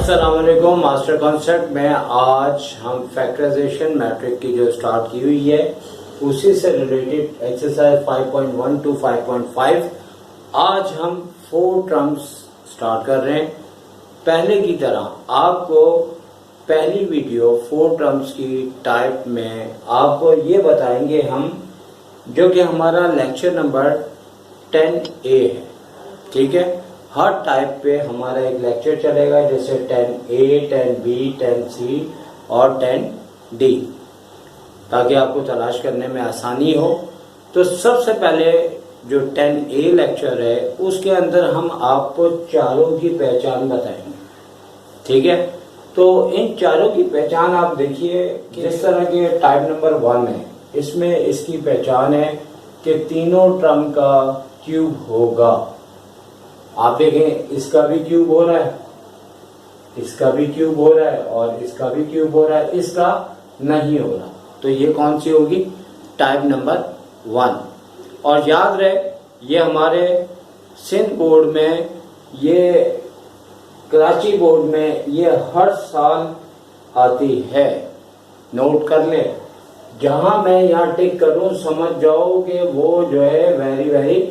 अस्सलाम वालेकुम। Master concept में आज हम फैक्टराइजेशन मैट्रिक की जो स्टार्ट की हुई है उसी से रिलेटेड एक्सरसाइज 5.1 टू 5.5 आज हम 4 टर्म्स स्टार्ट कर रहे हैं। पहले की तरह आपको पहली वीडियो 4 टर्म्स की टाइप में आपको ये बताएंगे हम, जो कि हमारा लेक्चर नंबर 10A है। ठीक है, हर टाइप पे हमारा एक लेक्चर चलेगा, जैसे 10A, 10B, 10C और 10D, ताकि आपको तलाश करने में आसानी हो। तो सबसे पहले जो 10A लेक्चर है उसके अंदर हम आपको चारों की पहचान बताएंगे। ठीक है, तो इन चारों की पहचान आप देखिए, जिस तरह के टाइप नंबर 1 है इसमें इसकी पहचान है कि तीनों टर्म का क्यूब होगा। आप देखें, इसका भी क्यूब हो रहा है, इसका भी क्यूब हो रहा है और इसका भी क्यूब हो रहा है, इसका नहीं हो रहा। तो ये कौन सी होगी? Type number 1। और याद रहे, ये हमारे सिंध बोर्ड में, ये कराची बोर्ड में ये हर साल आती है। नोट कर ले, जहां मैं यहाँ टिक करूं समझ जाओ कि वो जो है वेरी वेरी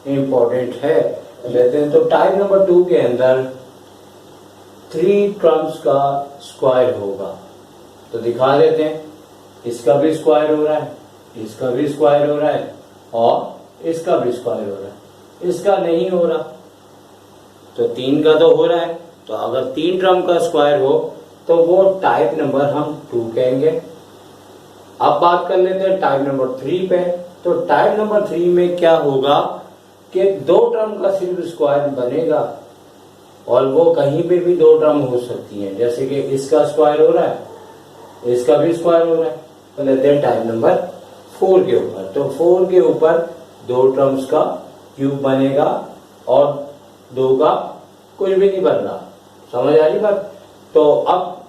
इंपॉर्टेंट है। लेते हैं तो टाइप नंबर 2 के अंदर 3 टर्म्स का स्क्वायर होगा। तो दिखा देते हैं, इसका भी स्क्वायर हो रहा है, इसका भी स्क्वायर हो रहा है और इसका भी स्क्वायर हो रहा है, इसका नहीं हो रहा। तो 3 का तो हो रहा है। तो अगर 3 टर्म का स्क्वायर हो तो वो टाइप नंबर हम 2 कहेंगे। अब बात कर लेते हैं टाइप नंबर 3 पे। तो टाइप नंबर 3 में क्या होगा कि 2 टर्म का सिर्फ स्क्वायर बनेगा और वो कहीं पे भी 2 टर्म हो सकती हैं, जैसे कि इसका स्क्वायर हो रहा है, इसका भी स्क्वायर हो रहा है। तो लेते हैं टाइप नंबर 4 के ऊपर। तो 4 के ऊपर 2 टर्म्स का क्यूब बनेगा और 2 का कुछ भी नहीं बन रहा। समझ आ रही बात? तो अब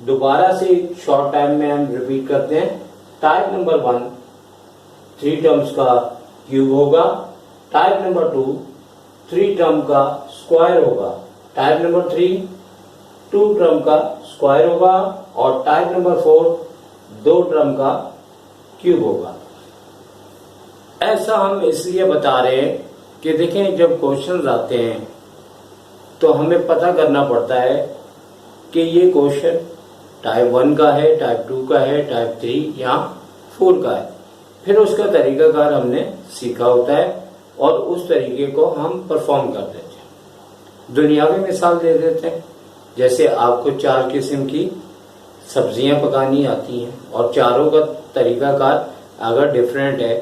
दोबारा से शॉर्ट टाइम में हम रिपीट करते हैं। टाइप नंबर 1 3 टर्म्स का क्यूब होगा, टाइप नंबर 2 3 टर्म का स्क्वायर होगा, टाइप नंबर 3 2 टर्म का स्क्वायर होगा और टाइप नंबर 4 2 टर्म का क्यूब होगा। ऐसा हम इसलिए बता रहे हैं कि देखें, जब क्वेश्चंस आते हैं तो हमें पता करना पड़ता है कि ये क्वेश्चन टाइप 1 का है, टाइप 2 का है, टाइप 3 या 4 का है। फिर उसका तरीकाकार हमने सीखा होता है और उस तरीके को हम परफॉर्म कर देते हैं। दुनियावी मिसाल दे देते हैं, जैसे आपको 4 किस्म की सब्जियां पकानी आती हैं और चारों का तरीकाकार अगर डिफरेंट है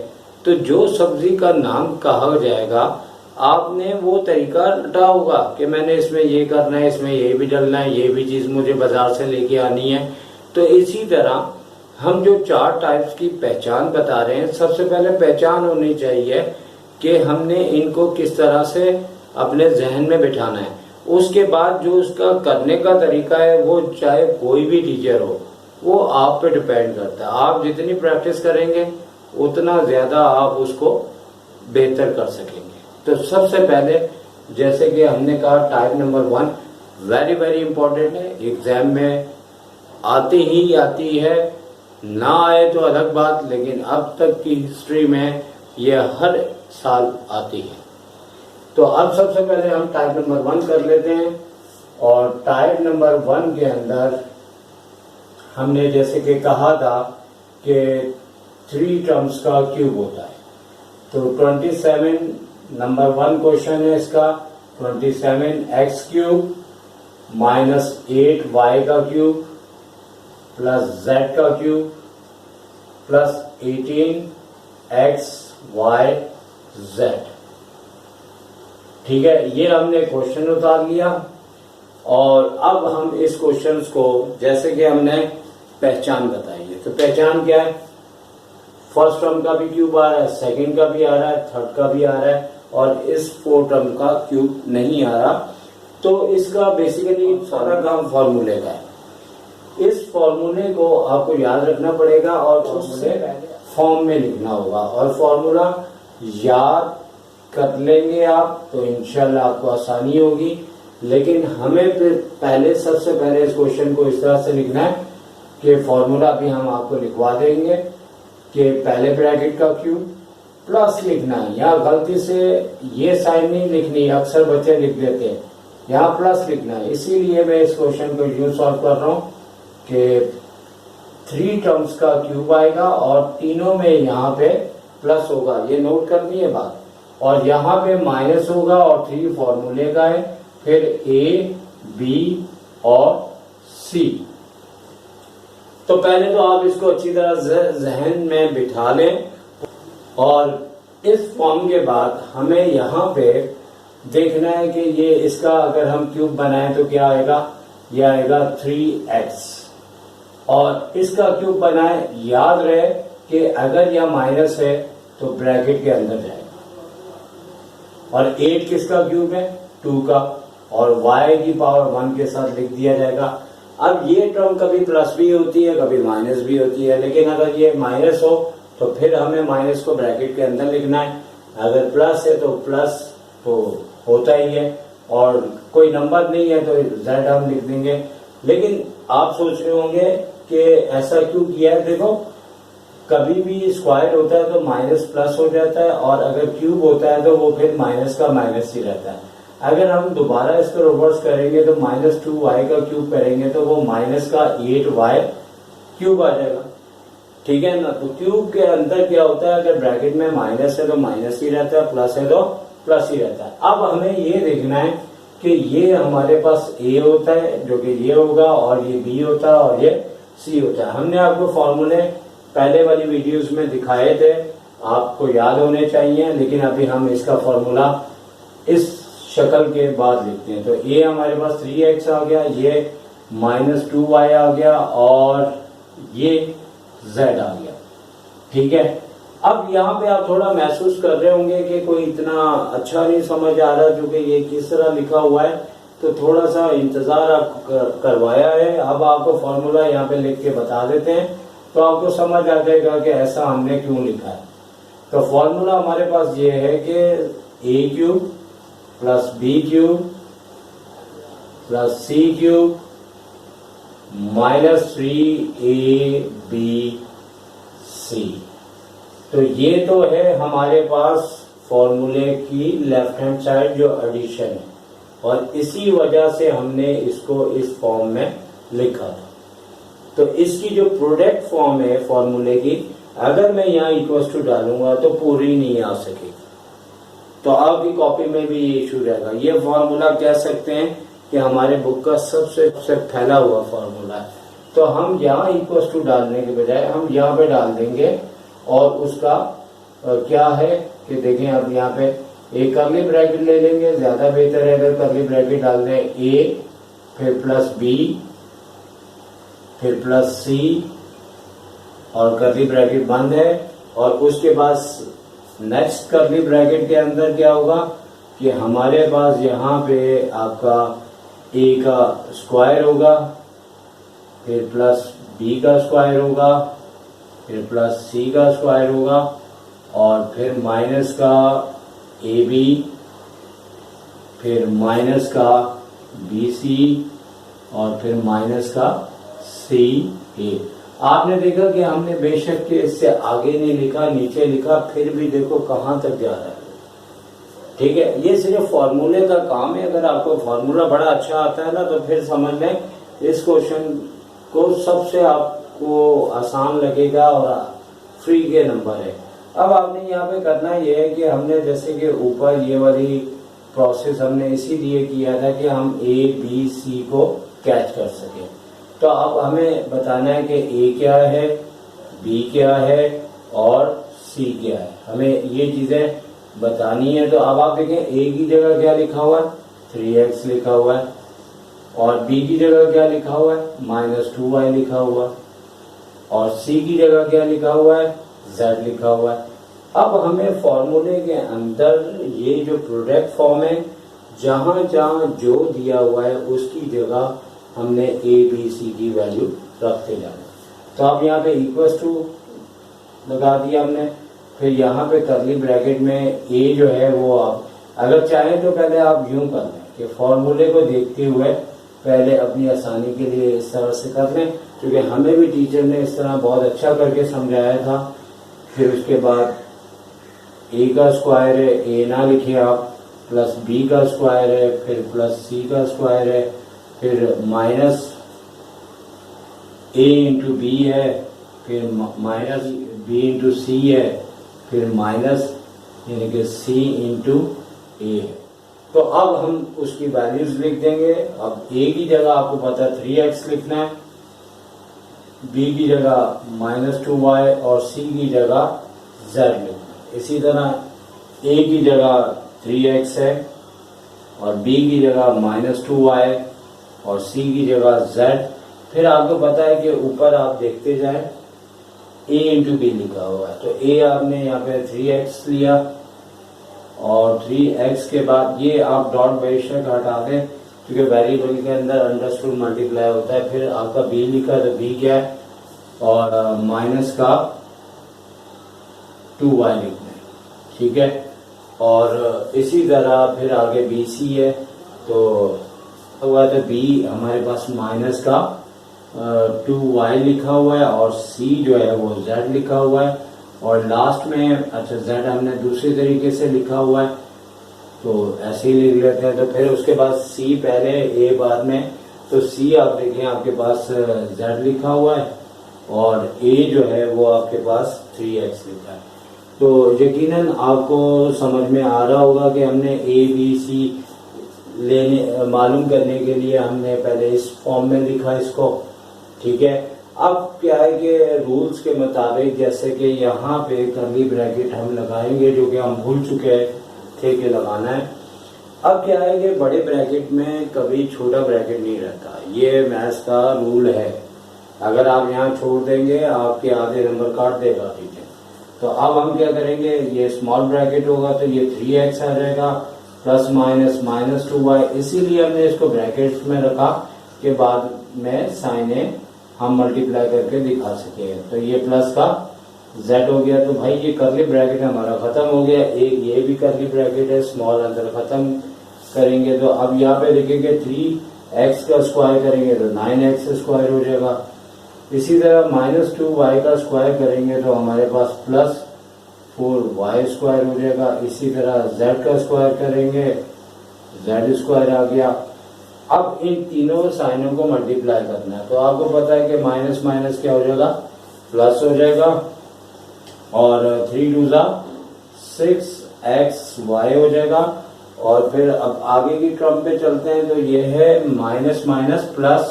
तो जो सब्जी का नाम कहा जाएगा आपने वो तरीका रटा होगा कि मैंने इसमें ये करना है, इसमें ये भी डलना है, ये भी चीज मुझे बाजार से लेके आनी है। तो इसी तरह हम जो 4 टाइप्स की पहचान बता रहे हैं, सबसे पहले पहचान होनी चाहिए कि हमने इनको किस तरह से अपने जहन में बिठाना है। उसके बाद जो उसका करने का तरीका है वो चाहे कोई भी टीचर हो, वो आप पे डिपेंड करता है। आप जितनी प्रैक्टिस करेंगे उतना ज्यादा आप उसको बेहतर कर सकेंगे। तो सबसे पहले, जैसे कि हमने कहा, type number 1 very very important है, एग्जाम में आती ही आती है, ना आए तो अलग बात, लेकिन अब तक की हिस्ट्री में यह हर साल आती है। तो अब सबसे पहले हम टाइप नंबर 1 कर लेते हैं। और टाइप नंबर 1 के अंदर हमने जैसे कि कहा था कि 3 टर्म्स का क्यूब होता है। तो 27 नंबर 1 क्वेश्चन है इसका, 27x क्यूब माइनस 8y का क्यूब प्लस z का cube plus 18x y z। ठीक है, ये हमने क्वेश्चन उतार लिया। और अब हम इस क्वेश्चन को, जैसे कि हमने पहचान बताई है, तो पहचान क्या है? फर्स्ट टर्म का भी क्यूब आ रहा है, सेकंड का भी आ रहा है, थर्ड का भी आ रहा है और इस 4 टर्म का क्यूब नहीं आ रहा। तो इसका बेसिकली सारा काम फॉर्मूले का है। इस फॉर्मूले को आपको याद रखना पड़ेगा और उससे फॉर्म में लिखना होगा। और फॉर्मूला याद कर लेंगे आप तो इंशाल्लाह आपको आसानी होगी। लेकिन हमें पहले सबसे पहले इस क्वेश्चन को इस तरह से लिखना है कि फॉर्मूला भी हम आपको लिखवा देंगे कि पहले ब्रैकेट का क्यूब प्लस लिखना है। यहाँ गलती से ये साइन नहीं लिखनी, अक्सर बच्चे लिख देते हैं, यहाँ प्लस लिखना है। इसीलिए मैं इस क्वेश्चन को यूं सॉल्व कर रहा हूँ कि 3 टर्म्स का क्यूब आएगा और तीनों में यहाँ पे प्लस होगा, ये नोट करनी है बात। और यहाँ पे माइनस होगा और 3 फॉर्मूले का है, फिर ए, बी और सी। तो पहले तो आप इसको अच्छी तरह जहन में बिठा लें और इस फॉर्म के बाद हमें यहाँ पे देखना है कि ये इसका अगर हम क्यूब बनाएं तो क्या आएगा, ये आएगा 3x। और इसका क्यूब बनाएं, याद रहे कि अगर यह माइनस है तो ब्रैकेट के अंदर जाएगा। और 8 किसका क्यूब है, 2 का, और y की पावर 1 के साथ लिख दिया जाएगा। अब ये टर्म कभी प्लस भी होती है कभी माइनस भी होती है, लेकिन अगर ये माइनस हो तो फिर हमें माइनस को ब्रैकेट के अंदर लिखना है, अगर प्लस है तो प्लस तो होता ही है, और कोई नंबर नहीं है तो z हम लिख देंगे। लेकिन आप सोच रहे होंगे कि ऐसा क्यों किया है। देखो, कभी भी स्क्वायर होता है तो माइनस प्लस हो जाता है, और अगर क्यूब होता है तो वो फिर माइनस का माइनस ही रहता है। अगर हम दोबारा इसको रिवर्स करेंगे तो -2y का क्यूब करेंगे तो वो माइनस का 8y क्यूब आ जाएगा, ठीक है ना। तो क्यूब के अंदर क्या होता है, अगर ब्रैकेट में माइनस है तो माइनस ही रहता है, प्लस है तो प्लस ही रहता है। अब हमें ये देखना है कि ये हमारे पास a होता है जो कि ये होगा, और ये b होता है और ये c होता है। हमने आपको फॉर्मूले पहले वाली वीडियोस में दिखाए थे, आपको याद होने चाहिए, लेकिन अभी हम इसका फॉर्मूला इस शक्ल के बाद लिखते हैं। तो ये हमारे पास 3x आ गया, ये -2y आ गया और ये z आ गया, ठीक है। अब यहाँ पे आप थोड़ा महसूस कर रहे होंगे कि कोई इतना अच्छा नहीं समझ आ रहा क्योंकि ये किस तरह लिखा हुआ है, तो थोड़ा सा इंतजार आप करवाया है। अब आपको फॉर्मूला यहाँ पे लिख के बता देते हैं तो आपको समझ आ जाएगा कि ऐसा हमने क्यों लिखा है। तो फॉर्मूला हमारे पास ये है कि a cube plus b cube plus c cube -3abc। तो ये तो है हमारे पास फॉर्मूले की लेफ्ट हैंड साइड जो एडिशन है, और इसी वजह से हमने इसको इस फॉर्म में लिखा था। तो इसकी जो प्रोडक्ट फॉर्म है फॉर्मूले की, अगर मैं यहाँ इक्वल्स टू डालूंगा तो पूरी नहीं आ सकेगी, तो आपकी कॉपी में भी ये इशू रहेगा। ये फॉर्मूला कह सकते हैं कि हमारे बुक का सबसे फैला हुआ फॉर्मूला है। तो हम यहाँ इक्वल्स टू डालने के बजाय हम यहाँ पे डाल देंगे, और उसका क्या है कि देखें, अब यहाँ पे एक कर्ली ब्रैकेट ले लेंगे, ज्यादा बेहतर है अगर कर्ली ब्रैकेट डाल दें, a फिर प्लस b फिर प्लस c, और कर्ली ब्रैकेट बंद है। और उसके बाद नेक्स्ट कर्ली ब्रैकेट के अंदर क्या होगा कि हमारे पास यहाँ पे आपका a का स्क्वायर होगा, फिर प्लस b का स्क्वायर होगा, फिर प्लस c का स्क्वायर होगा, और फिर माइनस का ab, फिर माइनस का bc, और फिर माइनस का ca। आपने देखा कि हमने बेशक के इससे आगे नहीं लिखा, नीचे लिखा, फिर भी देखो कहां तक जा रहा है, ठीक है। ये सिर्फ फॉर्मूले का काम है। अगर आपको फॉर्मूला बड़ा अच्छा आता है ना तो फिर समझ लें इस क्वेश्चन को सबसे आपको आसान लगेगा और फ्री के नंबर है। अब आपने यहाँ पे करना ये है कि हमने जैसे कि ऊपर ये वाली प्रोसेस हमने इसीलिए किया था कि हम a b c को कैच कर सके। तो अब हमें बताना है कि a क्या है, b क्या है और c क्या है, हमें ये चीजें बतानी है। तो अब आप देखें a की जगह क्या लिखा हुआ है, 3x लिखा हुआ है, और b की जगह क्या लिखा हुआ है, -2y लिखा हुआ है, और c की जगह क्या लिखा हुआ है, z लिखा हुआ है। अब हमें फॉर्मूले के अंदर ये जो प्रोडक्ट फॉर्म है, जहां जहां जो दिया हुआ है उसकी जगह हमने a b c की वैल्यू रखते जाना। तो अब यहाँ पे इक्वल्स टू लगा दिया हमने, फिर यहाँ पे कर्ली ब्रैकेट में a जो है वो आप अगर चाहें तो पहले आप यूं कर लें कि फॉर्मूले को देखते हुए पहले अपनी आसानी के लिए इस तरह से कर लें, क्योंकि हमें भी टीचर ने इस तरह बहुत अच्छा करके समझाया था। फिर उसके बाद ए का स्क्वायर है, ए ना लिखे आप, प्लस बी का स्क्वायर है, फिर प्लस सी का स्क्वायर है, फिर माइनस ए इंटू बी है, फिर माइनस बी इंटू सी है, फिर माइनस यानी कि सी इंटू ए है। तो अब हम उसकी वैल्यूज लिख देंगे। अब ए की जगह आपको पता है 3x लिखना है, बी की जगह -2y और सी की जगह z लिखना है। इसी तरह ए की जगह 3x है और बी की जगह -2y और सी की जगह z। फिर आपको पता है कि ऊपर आप देखते जाएं a इंटू बी लिखा हुआ है, तो a आपने यहाँ पे 3x लिया और 3x के बाद ये आप डॉट बेशक हटा दें क्योंकि वेरिएबल के अंदर अंडरस्टूड मल्टीप्लाई होता है। फिर आपका b लिखा तो b क्या है और माइनस का 2y लिखना है, ठीक है। और इसी तरह फिर आगे BC है तो हुआ तो b हमारे पास माइनस का 2y लिखा हुआ है और c जो है वो z लिखा हुआ है और लास्ट में अच्छा z हमने दूसरी तरीके से लिखा हुआ है तो ऐसे ही लिख लेते हैं। तो फिर उसके बाद c पहले a बाद में, तो c आप देखें आपके पास z लिखा हुआ है और a जो है वो आपके पास 3x लिखा है। तो यकीनन आपको समझ में आ रहा होगा कि हमने a b c लेने मालूम करने के लिए हमने पहले इस फॉर्म में लिखा इसको, ठीक है। अब क्या है कि रूल्स के मुताबिक जैसे कि यहाँ पे कर्ली ब्रैकेट हम लगाएंगे जो कि हम भूल चुके थे कि लगाना है। अब क्या है कि बड़े ब्रैकेट में कभी छोटा ब्रैकेट नहीं रहता, ये मैथ्स का रूल है। अगर आप यहाँ छोड़ देंगे आपके आधे नंबर काट देगा, ठीक है। तो अब हम क्या करेंगे, ये स्मॉल ब्रैकेट होगा तो ये 3x आ जाएगा प्लस माइनस -2y, इसीलिए हमने इसको ब्रैकेट्स में रखा कि बाद में साइने हम मल्टीप्लाई करके दिखा सके। तो ये प्लस का z हो गया, तो भाई ये कर्ली ब्रैकेट हमारा खत्म हो गया। एक ये भी कर्ली ब्रैकेट है, स्मॉल अंदर खत्म करेंगे। तो अब यहाँ पे देखेंगे 3x का स्क्वायर करेंगे तो 9x स्क्वायर हो जाएगा। इसी तरह -2y का स्क्वायर करेंगे तो हमारे पास प्लस 4y स्क्वायर हो जाएगा। इसी तरह z का स्क्वायर करेंगे z स्क्वायर आ गया। अब इन तीनों साइनों को मल्टीप्लाई करना है, तो आपको पता है कि माइनस माइनस क्या हो जाएगा, प्लस हो जाएगा और 3 2 6xy हो जाएगा। और फिर अब आगे की क्रम पे चलते हैं तो ये है माइनस माइनस प्लस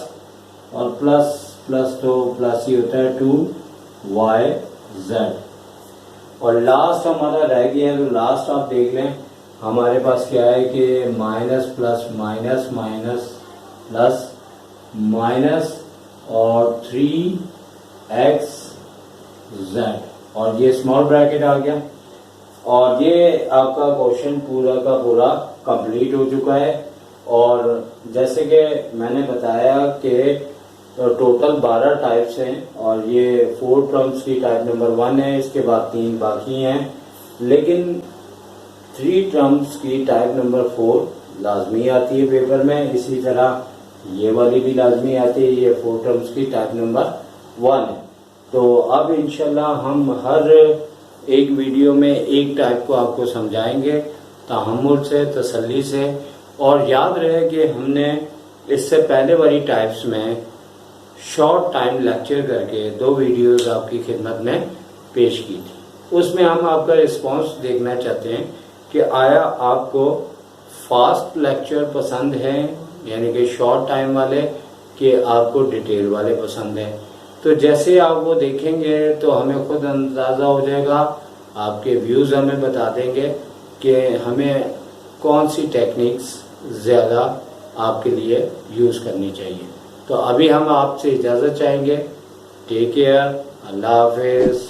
और प्लस प्लस तो प्लस ही होता है 2yz। और लास्ट हमारा रह गया है, तो लास्ट आप देख लें हमारे पास क्या है कि minus plus minus minus plus minus और 3xz और ये स्मॉल ब्रैकेट आ गया। और ये आपका क्वेश्चन पूरा का पूरा कंप्लीट हो चुका है। और जैसे कि मैंने बताया कि टोटल 12 टाइप्स हैं और ये 4 टर्म्स की टाइप नंबर 1 है, इसके बाद 3 बाकी हैं, लेकिन 3 टर्म्स की टाइप नंबर 4 लाजमी आती है पेपर में। इसी तरह ये वाली भी लाजमी आती है, ये 4 टर्म्स की टाइप नंबर 1 है। तो अब इंशाल्लाह हम हर एक वीडियो में एक टाइप को आपको समझाएंगे तहम्मुल से, तसल्ली से। और याद रहे कि हमने इससे पहले वाली टाइप्स में शॉर्ट टाइम लेक्चर करके 2 वीडियोस आपकी खिदमत में पेश की थी। उसमें हम आपका रिस्पांस देखना चाहते हैं कि आया आपको फास्ट लेक्चर पसंद है यानी कि शॉर्ट टाइम वाले, कि आपको डिटेल वाले पसंद हैं। तो जैसे आप वो देखेंगे तो हमें खुद अंदाज़ा हो जाएगा, आपके व्यूज़ हमें बता देंगे कि हमें कौन सी टेक्निक्स ज़्यादा आपके लिए यूज़ करनी चाहिए। तो अभी हम आपसे इजाज़त चाहेंगे। टेक केयर, अल्लाह हाफिज़।